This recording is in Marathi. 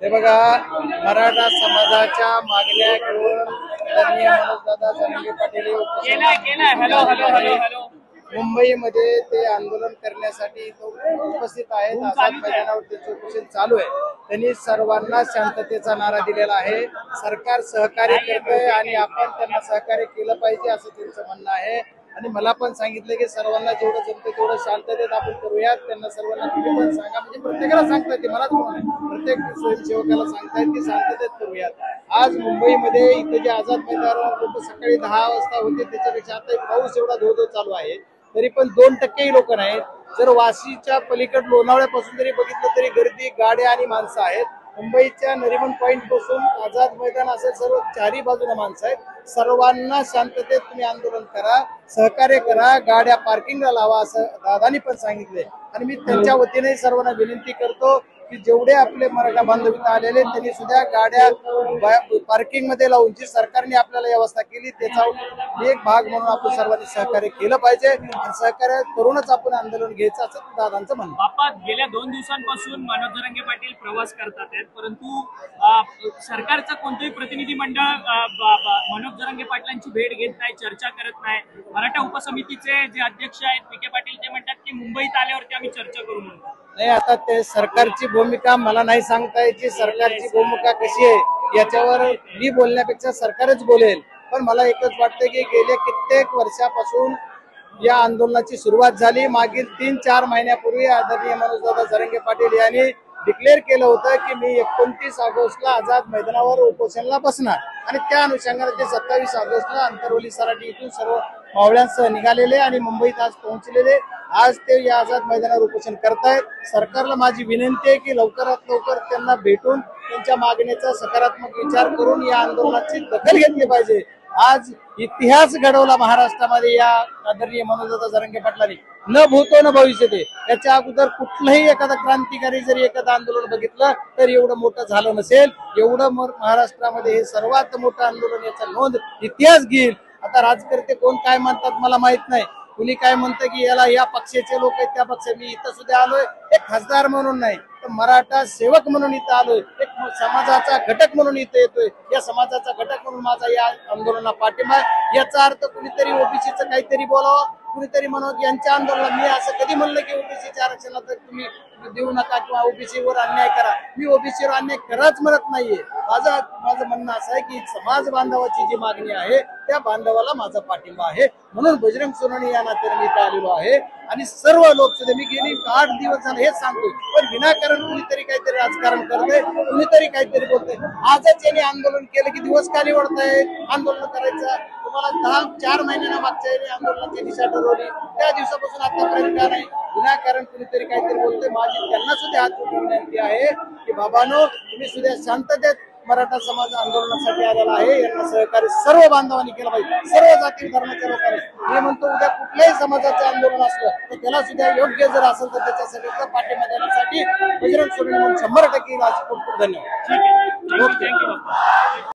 हे बघा, मराठा समाजाच्या मागण्या घेऊन आदरणीय मनोजदादा जरांगे पाटील मुंबईमध्ये ते आंदोलन करण्यासाठी उपस्थित आहेत। आझाद मैदानावर त्याचे उपोषण चालू आहे। त्यांनी सर्वांना शांततेचा नारा दिलेला आहे। सरकार सहकार्य करतंय आणि आपण त्यांना सहकार्य केलं पाहिजे असं त्यांचं म्हणणं आहे। आणि मला पण सांगितलं की सर्वांना जेवढं जमतं तेवढं शांततेत आपण करूयात। त्यांना सर्वांना तुम्ही पण सांगा, म्हणजे प्रत्येकाला सांगताय ते, मलाच म्हणून आहे, प्रत्येक स्वयंसेवकाला सांगतायत की शांततेत करूयात। आज मुंबईमध्ये इथे जे आझाद मैदानावर लोक सकाळी 10 वाजता होते त्याच्यापेक्षा आता पाऊस एवढा धो चालू आहे, तरी पण 2% लोक नाहीत। जर वाशीच्या पलीकड लोणावळ्यापासून जरी बघितलं तरी गर्दी, गाड्या आणि माणसं आहेत। मुंबईच्या नरिमन पॉइंट पासून आझाद मैदान असेल, सर्व चारी बाजूला माणसं आहेत। सर्वांना शांततेत तुम्ही आंदोलन करा, सहकार्य करा, गाड्या पार्किंगला लावा असं दादांनी पण सांगितले। आणि मी त्यांच्या वतीने सर्वांना विनंती करतो की जेवढे आपले मराठा बांधव इथं आलेले त्यांनी सुद्धा गाड्या पार्किंग मध्ये लावून जी सरकारने आपल्याला व्यवस्था केली त्याचा एक भाग म्हणून आपण सर्वांनी सहकार्य केलं पाहिजे आणि सहकार्य करूनच आपण आंदोलन घ्यायचं असं दादांचं म्हणणं। बाप्पा, गेल्या 2 दिवसांपासून मनोज जरांगे पाटील प्रवास करतात आहेत, परंतु सरकारचं कोणतंही प्रतिनिधी मंडळ मनोज जरांगे पाटलांची भेट घेत नाही, चर्चा करत नाही। मराठा उपसमितीचे जे अध्यक्ष आहेत विखे पाटील ते म्हणतात की मुंबईत आल्यावरती आम्ही चर्चा करू म्हणून। नाही, आता ते सरकारची भूमिका मला नाही सांगता यायची। सरकारची भूमिका कशी आहे याच्यावर मी बोलण्यापेक्षा सरकारच बोलेल। पण मला एकच वाटतं की गेल्या कित्येक वर्षापासून या आंदोलनाची सुरुवात झाली। मागील 3-4 महिन्यापूर्वी आदरणीय मनोजदादा जरांगे पाटील यांनी डिक्लेअर केलं होतं की मी 29 ऑगस्टला आझाद मैदानावर उपोषणाला बसणार आणि त्या अनुषंगाने ते 27 ऑगस्टला अंतरवली सराटी इथून सर्व मावळ्यांसह निघालेले आणि मुंबईत आज पोहोचलेले। आज ते या आझाद मैदानावर उपोषण करतायत। सरकारला माझी विनंती आहे की लवकरात लवकर त्यांना भेटून त्यांच्या मागणीचा सकारात्मक विचार करून या आंदोलनाची दखल घेतली पाहिजे। आज इतिहास घडवला महाराष्ट्रामध्ये या आदरणीय मनोजदादा जरांगे पाटलांनी, न भूतो न भविष्यते। त्याच्या अगोदर कुठलंही एखादा क्रांतिकारी जरी एखादं आंदोलन बघितलं तर एवढं मोठं झालं नसेल। एवढं महाराष्ट्रामध्ये हे सर्वात मोठं आंदोलन, याचा नोंद इतिहास घेईल। आता राजकर्ते कोण काय म्हणतात मला माहित नाही, कुणी काय म्हणतं की याला या पक्षाचे लोक आहेत त्या पक्षाचे। मी इथं सुद्धा आलोय एक खासदार म्हणून नाही तर मराठा सेवक म्हणून इथं आलोय, एक समाजाचा घटक म्हणून इथं येतोय। या समाजाचा घटक म्हणून माझा या आंदोलनाला पाठिंबा आहे। याचा अर्थ कुणीतरी ओबीसीचं काहीतरी बोलावं, कुणीतरी म्हणावं यांच्या आंदोलनाला मी असं कधी म्हणलं की ओबीसीच्या आरक्षणाला तुम्ही देऊ नका किंवा ओबीसीवर अन्याय करा। मी ओबीसीवर अन्याय करत म्हणत नाहीये। माझं म्हणणं असं आहे की समाज बांधवाची जी मागणी आहे त्या बांधवाला माझा पाठिंबा आहे। म्हणून बजरंग सोनवणे या नात्याने मी इथं आलेलो आहे आणि सर्व लोक सुद्धा, मी गेली 8 दिवस झाले हेच सांगतोय, पण विनाकारण कुणीतरी काहीतरी राजकारण करतंय, कुणीतरी काहीतरी बोलतंय। आजच यांनी आंदोलन केलं की दिवस का निवडतायत आंदोलन करायचं? तुम्हाला 4 महिन्यांना मागच्या आंदोलनाची दिशा ठरवली, त्या दिवसापासून आतापर्यंत का नाही? विनाकारण कुणीतरी काहीतरी बोलतोय। माझी त्यांना सुद्धा हात जोडून विनंती आहे की बाबांनो, तुम्ही सुद्धा शांततेत मराठा समाज आंदोलनासाठी आलेला आहे। यांना सहकार्य सर्व बांधवांनी केलं पाहिजे, सर्व जाती धर्माच्या लोकांनी। मी म्हणतो उद्या कुठल्याही समाजाचं आंदोलन असलं तर त्याला सुद्धा योग्य जर असेल तर त्याच्यासाठी पाठिंबा देण्यासाठी बजरंग सोनवणे म्हणून 100% खूप खूप धन्यवाद। ठीक आहे, थँक्यू।